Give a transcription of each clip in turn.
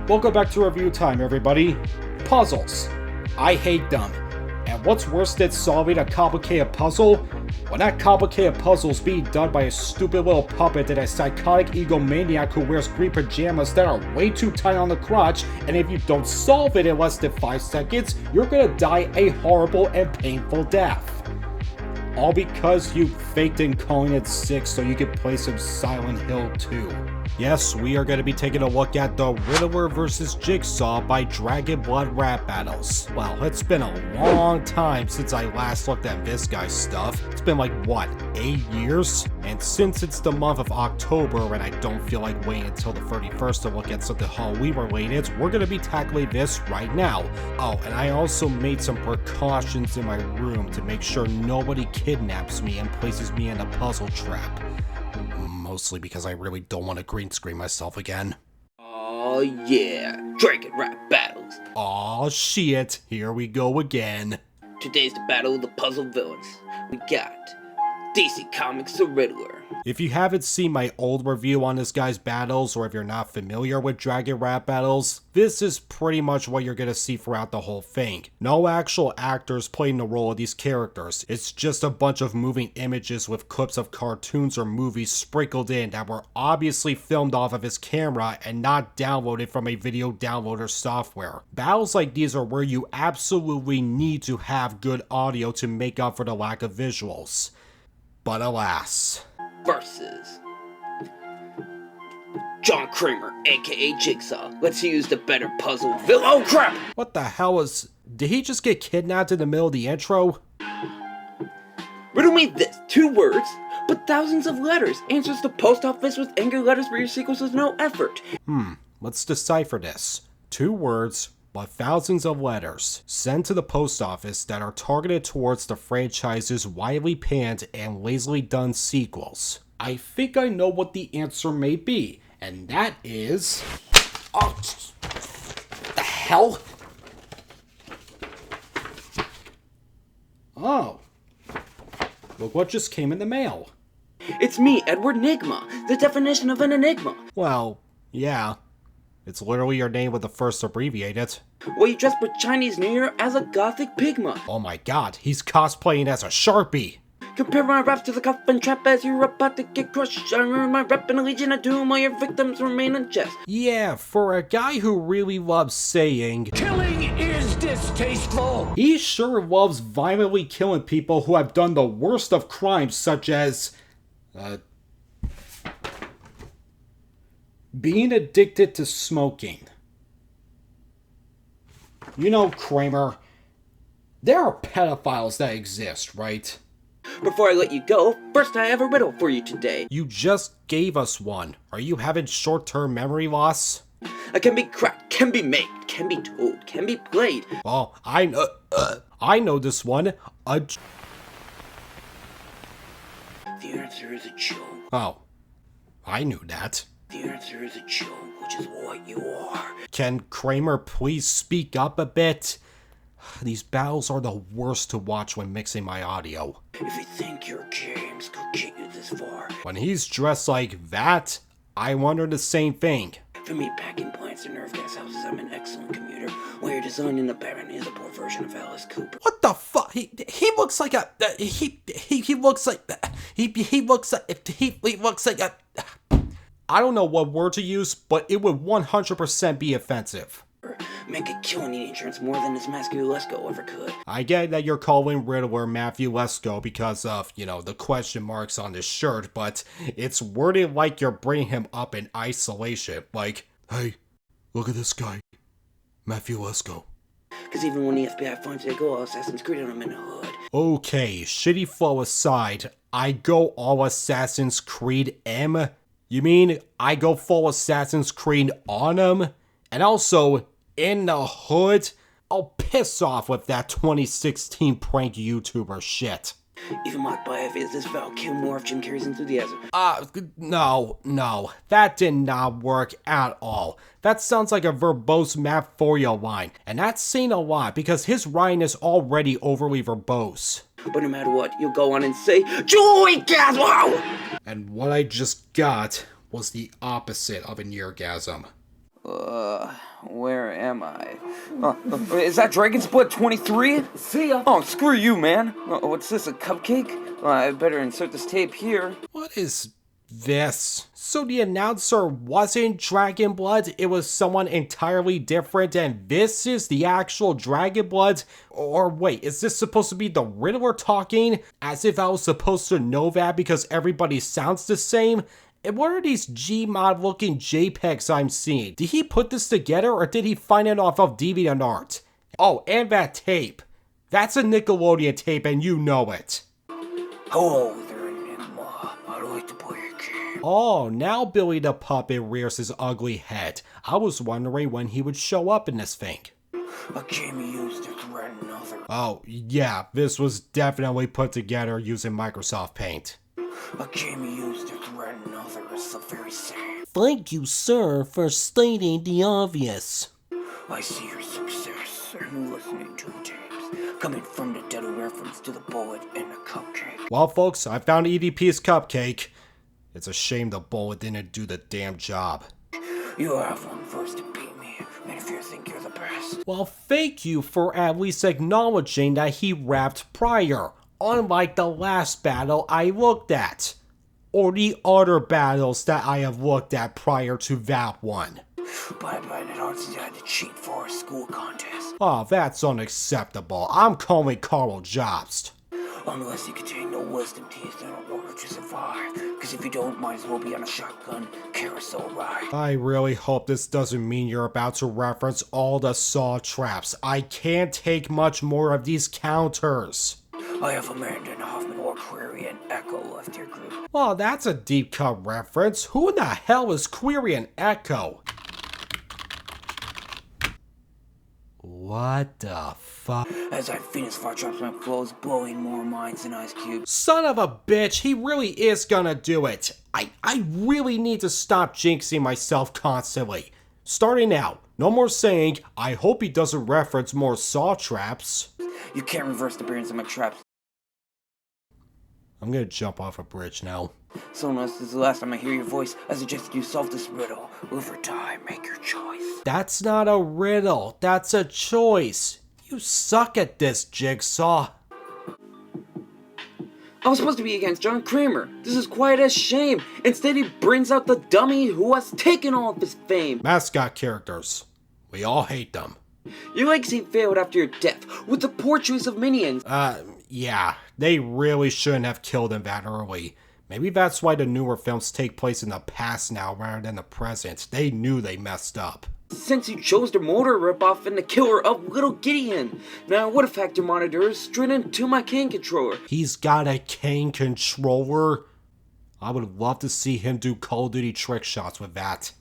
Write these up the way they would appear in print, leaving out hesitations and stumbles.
Welcome back to review time, everybody. Puzzles. I hate them. And what's worse than solving a complicated puzzle? When that complicated puzzle is being done by a stupid little puppet and a psychotic egomaniac who wears green pajamas that are way too tight on the crotch, and if you don't solve it in less than 5 seconds, you're gonna die a horrible and painful death. All because you faked in calling it sick so you could play some Silent Hill 2. Yes, we are going to be taking a look at the Riddler vs. Jigsaw by DragonRapBattles. Well, it's been a long time since I last looked at this guy's stuff. It's been like, what, 8 years? And since it's the month of October and I don't feel like waiting until the 31st to look at something Halloween related, we're going to be tackling this right now. Oh, and I also made some precautions in my room to make sure nobody kidnaps me and places me in a puzzle trap. Mostly because I really don't want to green screen myself again. Oh yeah, Dragon Rap Battles. Aw shit, here we go again. Today's the battle of the puzzle villains. We got DC Comics' The Riddler. If you haven't seen my old review on this guy's battles, or if you're not familiar with DragonRapBattles, this is pretty much what you're gonna see throughout the whole thing. No actual actors playing the role of these characters. It's just a bunch of moving images with clips of cartoons or movies sprinkled in that were obviously filmed off of his camera and not downloaded from a video downloader software. Battles like these are where you absolutely need to have good audio to make up for the lack of visuals. But alas. Versus John Kramer, aka Jigsaw. Let's use the better puzzle villain. Oh crap! What the hell was... Did he just get kidnapped in the middle of the intro? Riddle me this. 2 words, but thousands of letters. Answers the post office with angry letters for your sequels with no effort. Let's decipher this. 2 words, but thousands of letters sent to the post office that are targeted towards the franchise's widely panned and lazily done sequels. I think I know what the answer may be, and that is... Oh, the hell? Oh. Look what just came in the mail. It's me, Edward Nigma. The definition of an enigma. Well, yeah. It's literally your name with the first abbreviated. Well, you dress for Chinese New Year as a gothic pigma. Oh my god, he's cosplaying as a Sharpie. Compare my raps to the coffin trap as you're about to get crushed. I earn my rep in a legion of doom while your victims remain unjust. Yeah, for a guy who really loves saying, "Killing is distasteful," he sure loves violently killing people who have done the worst of crimes, such as... being addicted to smoking. You know, Kramer, there are pedophiles that exist, right? Before I let you go, first I have a riddle for you today. You just gave us one. Are you having short-term memory loss? I can be cracked, can be made, can be told, can be played. Oh, I know this one. The answer is a joke. Oh, I knew that. The answer is a joke, which is what you are. Can Kramer please speak up a bit? These battles are the worst to watch when mixing my audio. If you think your games could get you this far. When he's dressed like that, I wonder the same thing. For me, packing plants and nerve gas houses, I'm an excellent commuter. While you're designing apparently is a poor version of Alice Cooper. What the fuck? He looks like a... He looks like a... I don't know what word to use, but it would 100% be offensive. Man could kill any insurance more than his Matthew Lesko ever could. I get that you're calling Riddler Matthew Lesko because of, you know, the question marks on his shirt, but it's worded like you're bringing him up in isolation. Like, hey, look at this guy, Matthew Lesko. Because even when the FBI finds they go all Assassin's Creed on him in the hood. Okay, shitty flow aside, I go all Assassin's Creed M? You mean I go full Assassin's Creed on him? And also, in the hood? Oh, piss off with that 2016 prank YouTuber shit. Even mocked by if is this Val kill more of Jim Carrey's enthusiasm. No, that did not work at all. That sounds like a verbose Matt Foria line, and that's saying a lot because his writing is already overly verbose. But no matter what, you'll go on and say, Joy Gas, wow! And what I just got was the opposite of an eargasm. Where am I? Is that Dragon Split 23? See ya. Oh, screw you, man. What's this, a cupcake? I better insert this tape here. What is this? So the announcer wasn't Dragon Blood, it was someone entirely different, and this is the actual Dragon Blood? Or wait, is this supposed to be the Riddler talking? As if I was supposed to know that because everybody sounds the same? And what are these Gmod looking JPEGs I'm seeing? Did he put this together or did he find it off of DeviantArt? Oh, and that tape. That's a Nickelodeon tape and you know it. Hello there, Enigma. I'd like to play a game. Oh, now Billy the Puppet rears his ugly head. I was wondering when he would show up in this thing. A game you use to threaten others. Oh, yeah, this was definitely put together using Microsoft Paint. A game you use to threaten others, the very same. Thank you, sir, for stating the obvious. I see your success. Are you listening to the tapes? Coming from the dead reference to the bullet and the cupcake. Well, folks, I found EDP's cupcake. It's a shame the bullet didn't do the damn job. You have one first to beat me, and if you think you're the best. Well, thank you for at least acknowledging that he rapped prior, unlike the last battle I looked at. Or the other battles that I have looked at prior to that one. But I find it hard to had to cheat for a school contest. Oh, that's unacceptable. I'm calling Carl Jobst. Unless you contain no wisdom teeth in order to survive. Because if you don't, might as well be on a shotgun carousel ride. I really hope this doesn't mean you're about to reference all the saw traps. I can't take much more of these counters. I have Amanda and Hoffman or Query and Echo left your group. Well, that's a deep cut reference. Who in the hell is Query and Echo? What the fuck? As I finish far drops my flows, blowing more minds than ice cubes. Son of a bitch, he really is gonna do it. I really need to stop jinxing myself constantly. Starting now, no more saying, I hope he doesn't reference more saw traps. You can't reverse the appearance of my traps. I'm gonna jump off a bridge now. So unless this is the last time I hear your voice, I suggest you solve this riddle. Live or die, make your choice. That's not a riddle, that's a choice. You suck at this, Jigsaw. I was supposed to be against John Kramer. This is quite a shame. Instead, he brings out the dummy who has taken all of his fame. Mascot characters. We all hate them. Your legacy failed after your death with the poor choice of minions. Yeah, they really shouldn't have killed him that early. Maybe that's why the newer films take place in the past now rather than the present. They knew they messed up. Since you chose the motor ripoff and the killer of Little Gideon. Now I would have hacked your monitors straight into my cane controller. He's got a cane controller? I would love to see him do Call of Duty trick shots with that.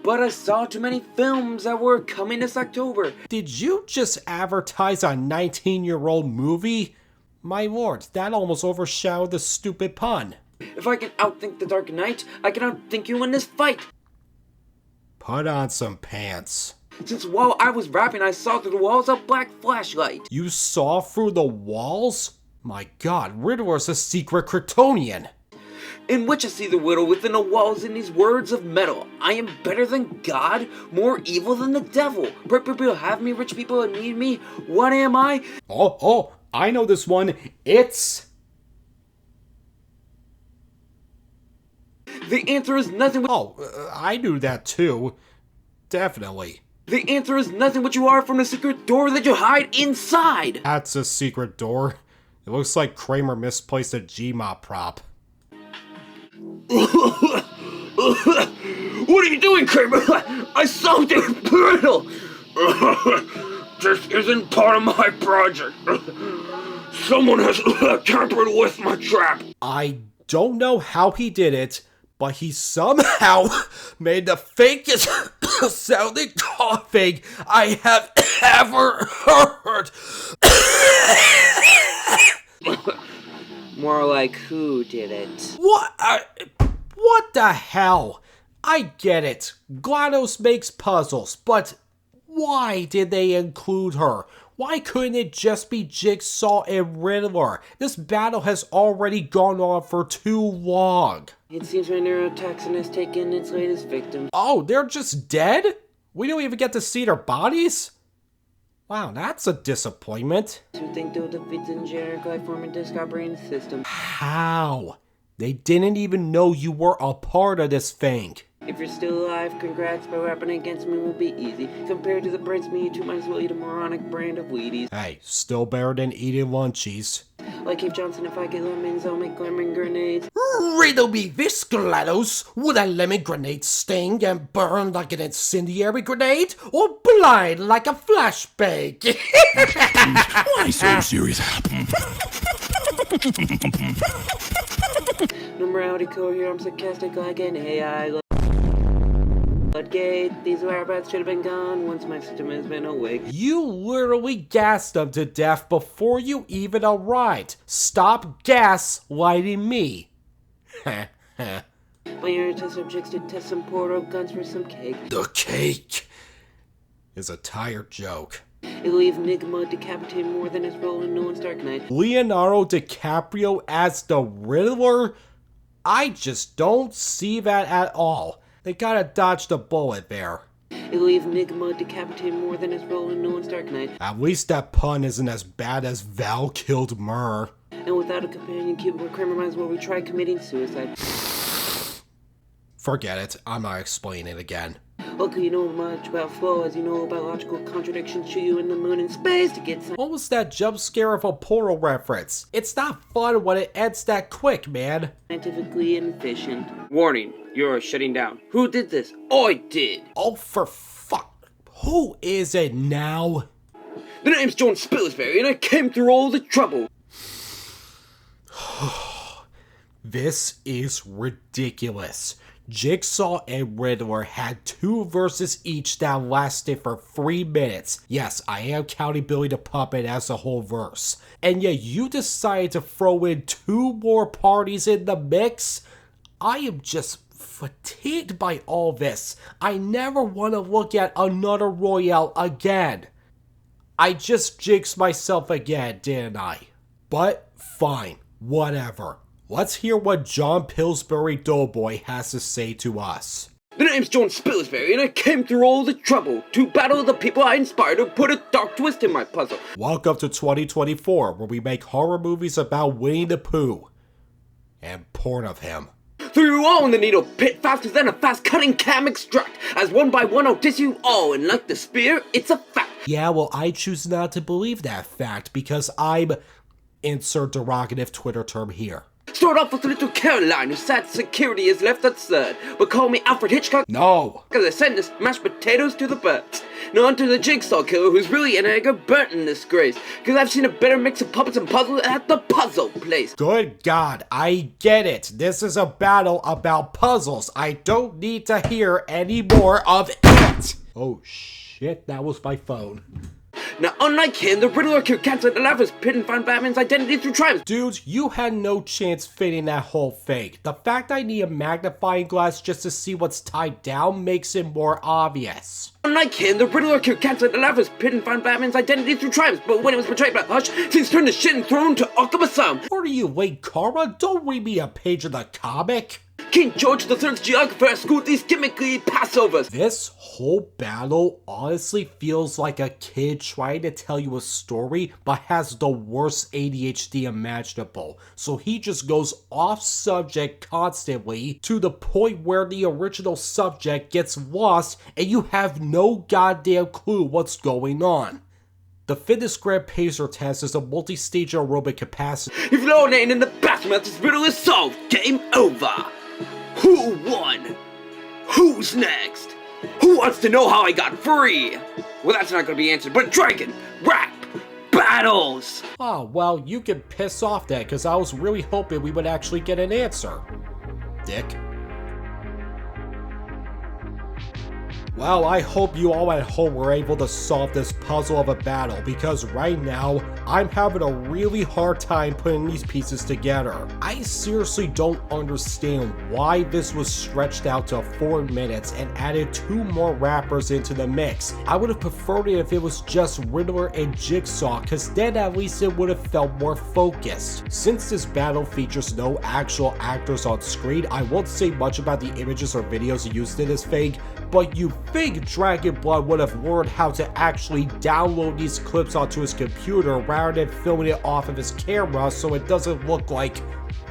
But I saw too many films that were coming this October. Did you just advertise a 19-year-old movie? My lord, that almost overshadowed the stupid pun. If I can outthink the Dark Knight, I can outthink you in this fight. Put on some pants. Since while I was rapping, I saw through the walls a black flashlight. You saw through the walls? My god, Riddler's a secret Kryptonian. In which I see the riddle within the walls in these words of metal. I am better than God, more evil than the devil. Poor people have me, rich people need me. What am I? Oh, I know this one. It's... The answer is nothing but... I knew that too. Definitely. The answer is nothing but you are from the secret door that you hide inside. That's a secret door. It looks like Kramer misplaced a Gmod prop. What are you doing, Kramer? I solved your riddle. This isn't part of my project. Someone has tampered with my trap. I don't know how he did it, but he somehow made the fakest sounding coughing I have ever heard. More like who did it? What the hell? I get it. GLaDOS makes puzzles, but why did they include her? Why couldn't it just be Jigsaw and Riddler? This battle has already gone on for too long. It seems my neurotoxin has taken its latest victim. Oh, they're just dead? We don't even get to see their bodies? Wow, that's a disappointment. You think they'll defeat the generic life form and disk operating system? How? They didn't even know you were a part of this thing. If you're still alive, congrats, but rapping against me will be easy. Compared to the brains me, you two might as well eat a moronic brand of Wheaties. Hey, still better than eating lunchies. Like Cave Johnson, if I get lemons, I'll make lemon grenades. Riddle me this, GLaDOS. Would a lemon grenade sting and burn like an incendiary grenade? Or blind like a flashbang? Why so serious? No morality core here, I'm sarcastic like an AI. Floodgate, these whereabouts should have been gone once my system has been awake. You literally gassed them to death before you even arrived. Stop gaslighting me. My your test subjects to test some portal guns for some cake. The cake is a tired joke. It'll leave Enigma decapitate more than his role in Nolan's Dark Knight. Leonardo DiCaprio as the Riddler? I just don't see that at all. They gotta dodge the bullet there. It'll leave Enigma decapitate more than his role in Nolan's Dark Knight. At least that pun isn't as bad as Val killed Murr. And without a companion keyboard criminal might as well retry committing suicide. Forget it, I'm not explaining it again. Okay, you know much about flow as you know about logical contradictions, shoot you in the moon and space to get some. What was that jump scare of a Portal reference? It's not fun when it ends that quick, man. Scientifically efficient. Warning, you're shutting down. Who did this? I did. Oh, for fuck. Who is it now? The name's John Spilsbury and I came through all the trouble. This is ridiculous. Jigsaw and Riddler had 2 verses each that lasted for 3 minutes. Yes, I am counting Billy the Puppet as a whole verse. And yet you decided to throw in 2 more parties in the mix? I am just fatigued by all this. I never want to look at another Royale again. I just jinxed myself again, didn't I? But fine, whatever. Let's hear what John Pillsbury Doughboy has to say to us. The name's John Spilsbury and I came through all the trouble to battle the people I inspired to put a dark twist in my puzzle. Welcome to 2024, where we make horror movies about Winnie the Pooh. And porn of him. Threw you all in the needle pit faster than a fast-cutting cam extract. As one by one I'll diss you all, and like the spear, it's a fact. Yeah, well, I choose not to believe that fact because I'm... insert derogative Twitter term here. Start off with little Caroline, whose sad security is left absurd. But call me Alfred Hitchcock. No! Cause I send this mashed potatoes to the birds. Now onto the Jigsaw killer, who's really an Edgar Burton disgrace. Cause I've seen a better mix of puppets and puzzles at the puzzle place. Good God, I get it. This is a battle about puzzles. I don't need to hear any more of it. Oh shit, that was my phone. Now, unlike him, the Riddler could cancel the Lavis pit and find Batman's identity through triumphs. Dude, you had no chance fitting that whole thing. The fact I need a magnifying glass just to see what's tied down makes it more obvious. Unlike him, the Riddler could cancel the Lavis pit and find Batman's identity through triumphs, but when it was betrayed by Hush, things turned to shit and thrown to Arkham Asylum. What are you, late karma? Don't read me a page of the comic. King George III's geographer schooled these gimmicky Passovers. This whole battle honestly feels like a kid trying to tell you a story but has the worst ADHD imaginable. So he just goes off subject constantly to the point where the original subject gets lost and you have no goddamn clue what's going on. The fitness gram pacer test is a multi-stage aerobic capacity. If no one ain't in the bathroom, this riddle is solved. Game over. Who won? Who's next? Who wants to know how I got free? Well, that's not gonna be answered, but Dragon Rap Battles! Oh, well, you can piss off that, because I was really hoping we would actually get an answer. Dick. Well, I hope you all at home were able to solve this puzzle of a battle, because right now, I'm having a really hard time putting these pieces together. I seriously don't understand why this was stretched out to 4 minutes and added 2 more rappers into the mix. I would have preferred it if it was just Riddler and Jigsaw, cause then at least it would have felt more focused. Since this battle features no actual actors on screen, I won't say much about the images or videos used in this thing, but you think Dragonblood would have learned how to actually download these clips onto his computer rather than filming it off of his camera so it doesn't look like,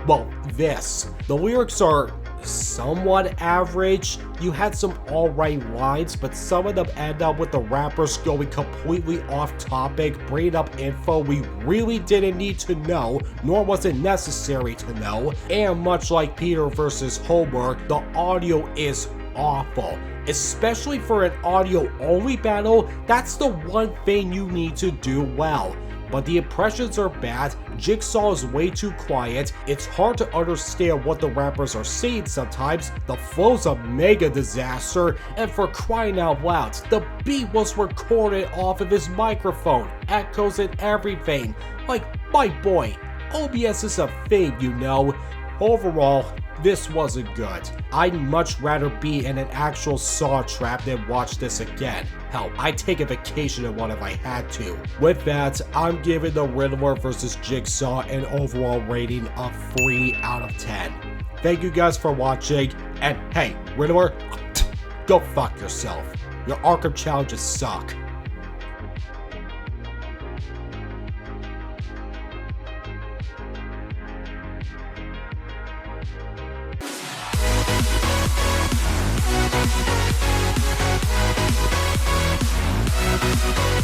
well, this. The lyrics are somewhat average. You had some alright lines, but some of them end up with the rappers going completely off topic, bringing up info we really didn't need to know, nor was it necessary to know, and much like Peter versus Homer, the audio is awful. Especially for an audio-only battle, that's the one thing you need to do well. But the impressions are bad, Jigsaw is way too quiet, it's hard to understand what the rappers are saying sometimes, the flow's a mega disaster, and for crying out loud, the beat was recorded off of his microphone, echoes and everything. Like, my boy, OBS is a thing, you know. Overall, this wasn't good. I'd much rather be in an actual saw trap than watch this again. Hell, I'd take a vacation in one if I had to. With that, I'm giving the Riddler vs. Jigsaw an overall rating of 3 out of 10. Thank you guys for watching, and hey, Riddler, go fuck yourself. Your Arkham challenges suck. We'll be right back.